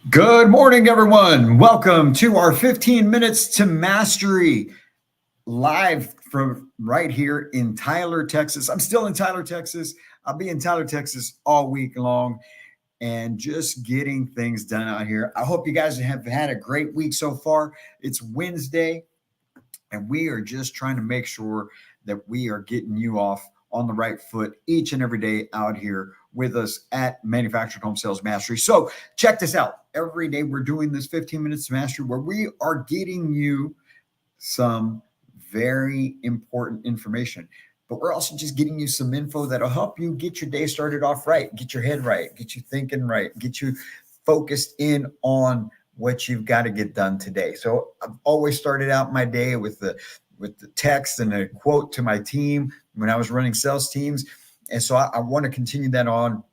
Good morning, everyone. Welcome to our 15 Minutes to Mastery live from right here in Tyler, Texas. I'm still in Tyler, Texas. I'll be in Tyler, Texas all week long and just getting things done out here. I hope you guys have had a great week so far. It's Wednesday, and we are just trying to make sure that we are getting you off on the right foot each and every day out here with us at Manufactured Home Sales Mastery. So check this out. Every day we're doing this 15 minutes to mastery where we are getting you some very important information, but we're also just getting you some info that'll help you get your day started off right, get your head right, get you thinking right, get you focused in on what you've got to get done today. So I've always started out my day with the text and a quote to my team when I was running sales teams. And so I want to continue that on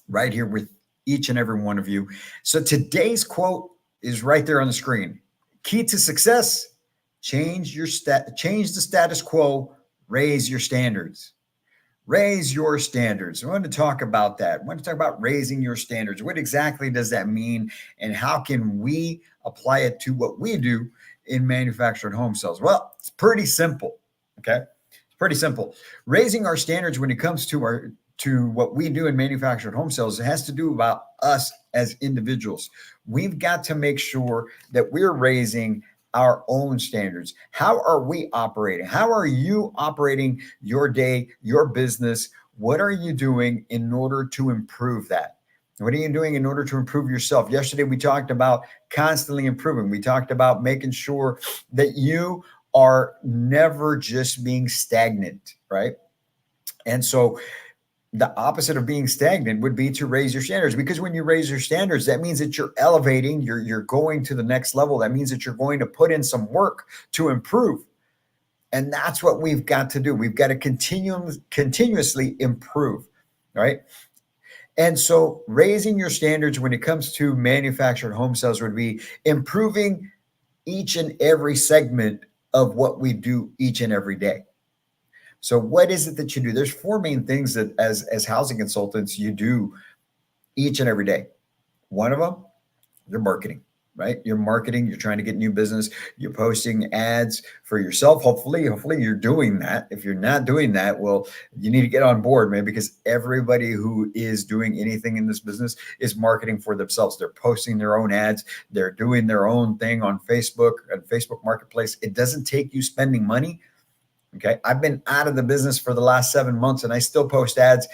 right here with each and every one of you. So today's quote is right there on the screen. Key to success: change the status quo, raise your standards. Raise your standards. I want to talk about that. I want to talk about raising your standards. What exactly does that mean? And how can we apply it to what we do in manufactured home sales? Well, it's pretty simple. Okay. It's pretty simple. Raising our standards when it comes to what we do in manufactured home sales, it has to do about us as individuals. We've got to make sure that we're raising our own standards. How are we operating? How are you operating your day, your business? What are you doing in order to improve that? What are you doing in order to improve yourself? Yesterday, we talked about constantly improving. We talked about making sure that you are never just being stagnant, right? And so the opposite of being stagnant would be to raise your standards, because when you raise your standards, that means that you're elevating, you're going to the next level. That means that you're going to put in some work to improve. And that's what we've got to do. We've got to continuously improve, right? And so raising your standards when it comes to manufactured home sales would be improving each and every segment of what we do each and every day. So what is it that you do? There's four main things that as housing consultants you do each and every day. One of them, you're marketing, right? You're marketing, you're trying to get new business, you're posting ads for yourself. Hopefully you're doing that. If you're not doing that, well, you need to get on board, man, because everybody who is doing anything in this business is marketing for themselves. They're posting their own ads. They're doing their own thing on Facebook and Facebook Marketplace. It doesn't take you spending money. Okay. I've been out of the business for the last 7 months, and I still post ads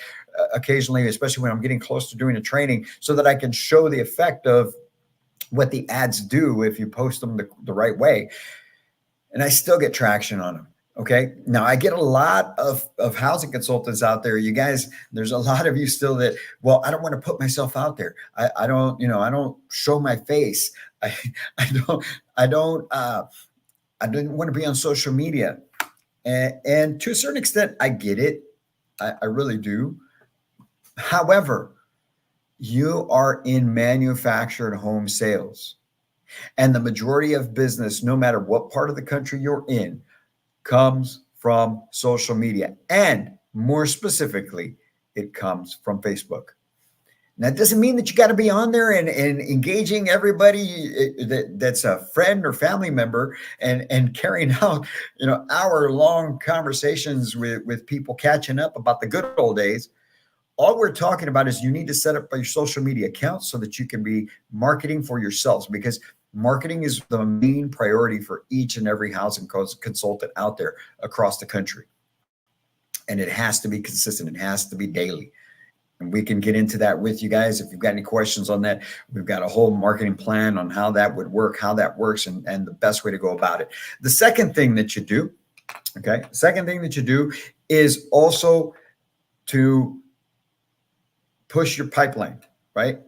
occasionally, especially when I'm getting close to doing a training, so that I can show the effect of what the ads do if you post them the right way. And I still get traction on them. Okay. Now I get a lot of housing consultants out there. You guys, there's a lot of you still that, well, I don't want to put myself out there. I don't show my face. I didn't want to be on social media. And to a certain extent, I get it. I really do. However, you are in manufactured home sales, and the majority of business, no matter what part of the country you're in, comes from social media. And more specifically, it comes from Facebook. That doesn't mean that you got to be on there and engaging everybody that's a friend or family member and carrying out, hour-long conversations with people catching up about the good old days. All we're talking about is you need to set up your social media accounts so that you can be marketing for yourselves, because marketing is the main priority for each and every housing consultant out there across the country. And it has to be consistent. It has to be daily. And we can get into that with you guys. If you've got any questions on that, we've got a whole marketing plan on how that would work, how that works, and the best way to go about it. The second thing that you do, is also to push your pipeline, right?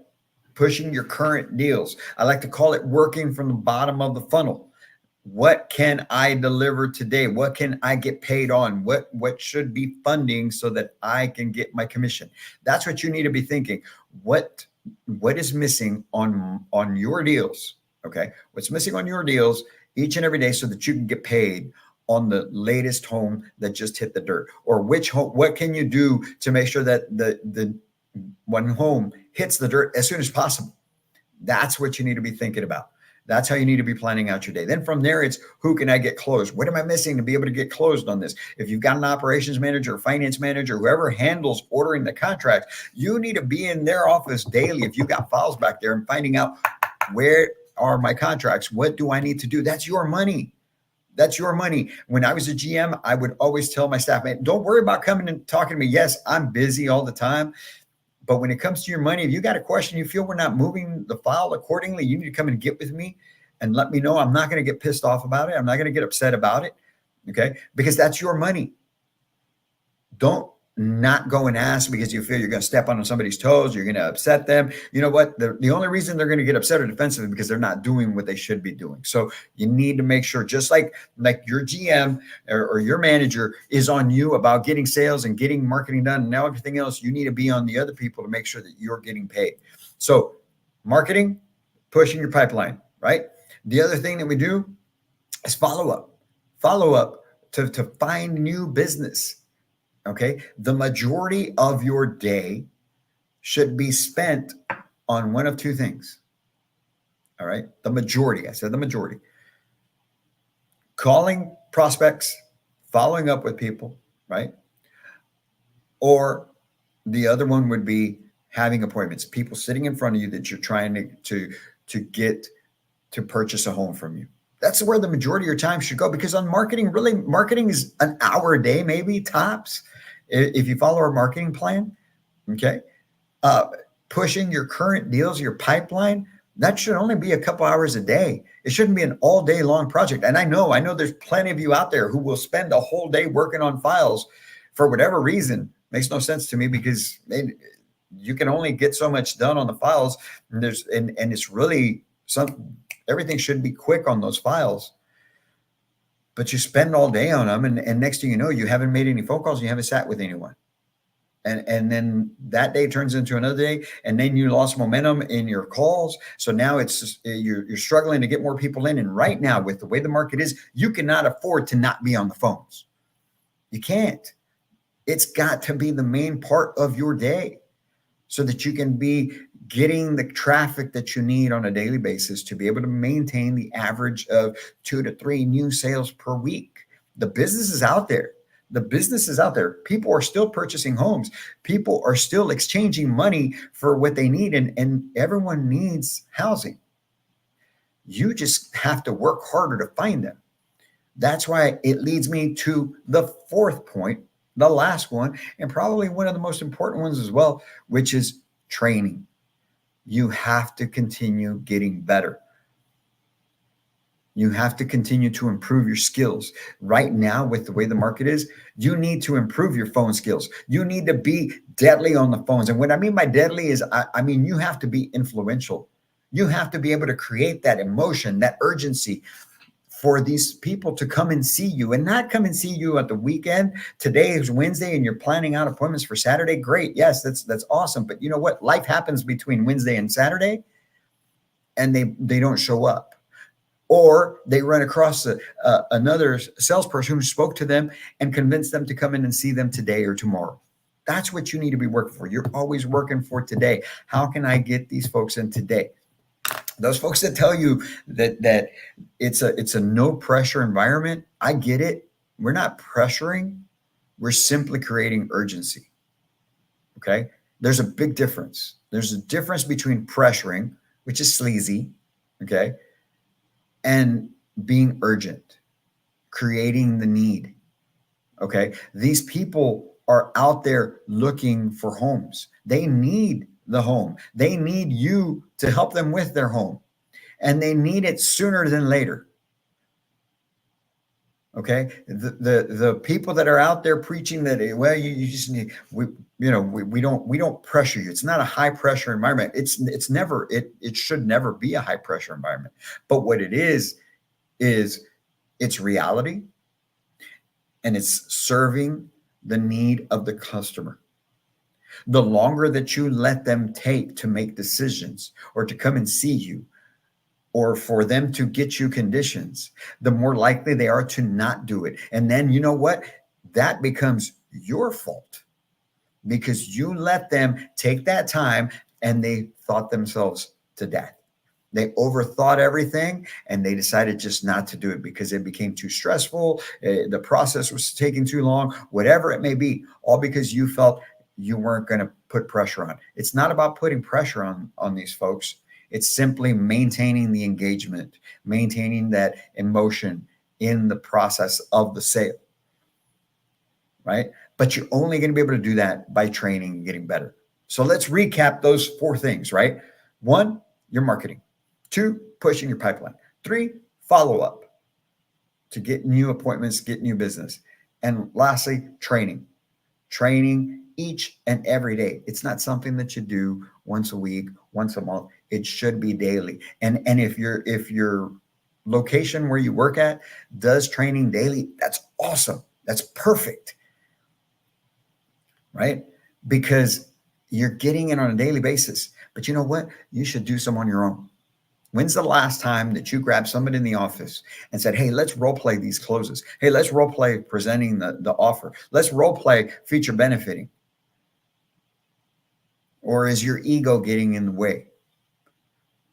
Pushing your current deals. I like to call it working from the bottom of the funnel. What can I deliver today? What can I get paid on? What should be funding so that I can get my commission? That's what you need to be thinking. What is missing on your deals? Okay. What's missing on your deals each and every day so that you can get paid on the latest home that just hit the dirt? Or what can you do to make sure that the when home hits the dirt as soon as possible. That's what you need to be thinking about. That's how you need to be planning out your day. Then from there, it's who can I get closed? What am I missing to be able to get closed on this? If you've got an operations manager, finance manager, whoever handles ordering the contract, you need to be in their office daily. If you've got files back there and finding out where are my contracts? What do I need to do? That's your money. That's your money. When I was a GM, I would always tell my staff, man, don't worry about coming and talking to me. Yes, I'm busy all the time. But when it comes to your money, if you got a question, you feel we're not moving the file accordingly, you need to come and get with me and let me know. I'm not going to get pissed off about it. I'm not going to get upset about it. Okay. Because that's your money. Don't not go and ask because you feel you're going to step on somebody's toes. You're going to upset them. You know what? The only reason they're going to get upset or defensive is because they're not doing what they should be doing. So you need to make sure, just like your GM or your manager is on you about getting sales and getting marketing done and now everything else, you need to be on the other people to make sure that you're getting paid. So marketing, pushing your pipeline, right? The other thing that we do is follow up to find new business. Okay. The majority of your day should be spent on one of two things. All right. The majority, I said the majority. Calling prospects, following up with people, right? Or the other one would be having appointments, people sitting in front of you that you're trying to get to purchase a home from you. That's where the majority of your time should go, because on marketing, really marketing is an hour a day, maybe tops. If you follow our marketing plan, okay, pushing your current deals, your pipeline, that should only be a couple hours a day. It shouldn't be an all day long project. And I know there's plenty of you out there who will spend a whole day working on files for whatever reason. Makes no sense to me, because you can only get so much done on the files, and it's really everything should be quick on those files. But you spend all day on them, and next thing you know, you haven't made any phone calls, and you haven't sat with anyone. And then that day turns into another day, and then you lost momentum in your calls. So now you're struggling to get more people in. And right now, with the way the market is, you cannot afford to not be on the phones. You can't. It's got to be the main part of your day so that you can be getting the traffic that you need on a daily basis to be able to maintain the average of 2 to 3 new sales per week. The business is out there. People are still purchasing homes. People are still exchanging money for what they need, and everyone needs housing. You just have to work harder to find them. That's why it leads me to the fourth point, the last one, and probably one of the most important ones as well, which is training. You have to continue getting better. You have to continue to improve your skills. Right now, with the way the market is, you need to improve your phone skills. You need to be deadly on the phones. And what I mean by deadly is, I mean, you have to be influential. You have to be able to create that emotion, that urgency for these people to come and see you, and not come and see you at the weekend. Today is Wednesday and you're planning out appointments for Saturday. Great. Yes, that's awesome. But you know what? Life happens between Wednesday and Saturday, and they don't show up. Or they run across another salesperson who spoke to them and convinced them to come in and see them today or tomorrow. That's what you need to be working for. You're always working for today. How can I get these folks in today? Those folks that tell you that it's a no pressure environment, I get it. We're not pressuring. We're simply creating urgency. Okay. There's a big difference. There's a difference between pressuring, which is sleazy. Okay. And being urgent, creating the need. Okay. These people are out there looking for homes. They need the home. They need you to help them with their home, and they need it sooner than later. Okay. The people that are out there preaching that, well, you just need, we don't pressure you. It's not a high pressure environment. It should never be a high pressure environment. But what it is it's reality, and it's serving the need of the customer. The longer that you let them take to make decisions, or to come and see you, or for them to get you conditions, the more likely they are to not do it. And then, you know what? That becomes your fault. because you let them take that time and they thought themselves to death. They overthought everything and they decided just not to do it because it became too stressful. The process was taking too long, whatever it may be, all because you felt you weren't going to put pressure on. It's not about putting pressure on these folks. It's simply maintaining the engagement, maintaining that emotion in the process of the sale, right? But you're only going to be able to do that by training and getting better. So let's recap those 4 things, right? 1, your marketing. 2, pushing your pipeline. 3, follow up to get new appointments, get new business. And lastly, training. Training each and every day. It's not something that you do once a week, once a month. It should be daily. And if your location where you work at does training daily, that's awesome. That's perfect. Right? Because you're getting it on a daily basis. But you know what? You should do some on your own. When's the last time that you grabbed somebody in the office and said, hey, let's role play these closes. Hey, let's role play presenting the offer. Let's role play feature benefiting. Or is your ego getting in the way?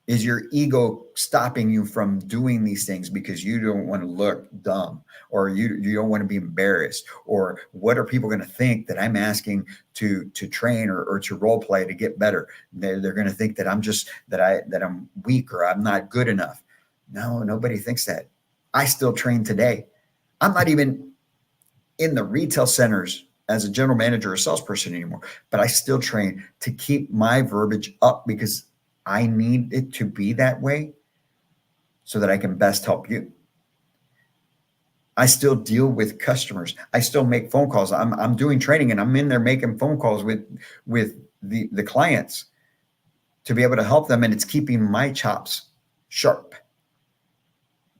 Is your ego stopping you from doing these things because you don't want to look dumb, or you don't want to be embarrassed, or what are people going to think that I'm asking to train or to role play to get better? They're going to think that I'm weak or I'm not good enough. No, nobody thinks that. I still train today. I'm not even in the retail centers as a general manager or salesperson anymore, but I still train to keep my verbiage up because I need it to be that way so that I can best help you. I still deal with customers. I still make phone calls. I'm doing training and I'm in there making phone calls with the clients to be able to help them. And it's keeping my chops sharp.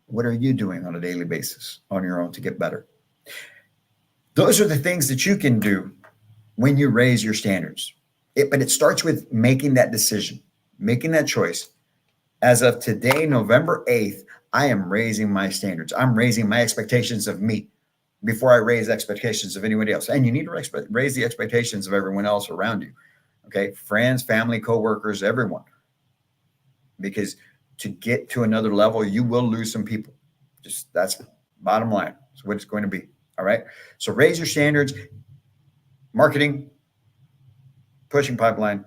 What are you doing on a daily basis on your own to get better? Those are the things that you can do when you raise your standards. But it starts with making that decision, making that choice. As of today, November 8th, I am raising my standards. I'm raising my expectations of me before I raise expectations of anybody else. And you need to raise the expectations of everyone else around you. Okay. Friends, family, coworkers, everyone. Because to get to another level, you will lose some people. Just that's bottom line. That's what it's going to be. All right. So raise your standards, marketing, pushing pipeline,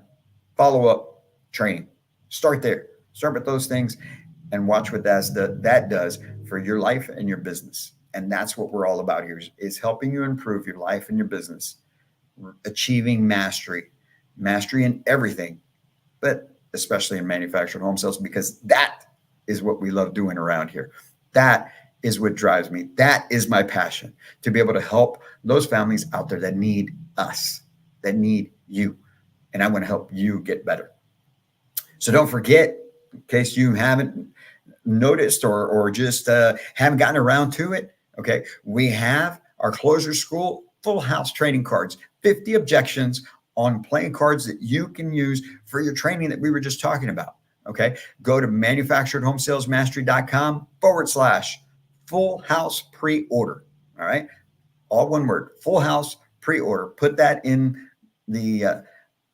follow up, training. Start there. Start with those things and watch what that does for your life and your business. And that's what we're all about here is helping you improve your life and your business, achieving mastery in everything, but especially in manufactured home sales, because that is what we love doing around here. That is what drives me. That is my passion, to be able to help those families out there that need us, that need you. And I want to help you get better. So don't forget, in case you haven't noticed or just haven't gotten around to it, okay, we have our Closer School full house training cards, 50 objections on playing cards that you can use for your training that we were just talking about. Okay, go to manufacturedhomesales.mastery.com/full house pre-order. All right, all one word, full house pre-order. Put that in the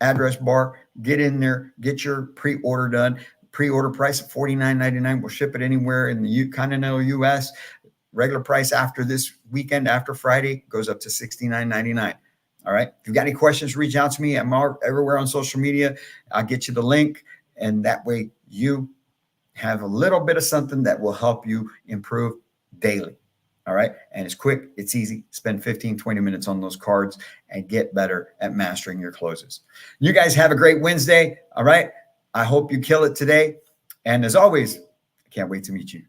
address bar. Get in there, get your pre-order done. Pre-order price of $49.99. We'll ship it anywhere in the continental U.S. Regular price after this weekend, after Friday, goes up to $69.99. All right. If you've got any questions, reach out to me. I'm everywhere on social media. I'll get you the link. And that way you have a little bit of something that will help you improve daily. All right. And it's quick. It's easy. Spend 15, 20 minutes on those cards and get better at mastering your closes. You guys have a great Wednesday. All right. I hope you kill it today. And as always, I can't wait to meet you.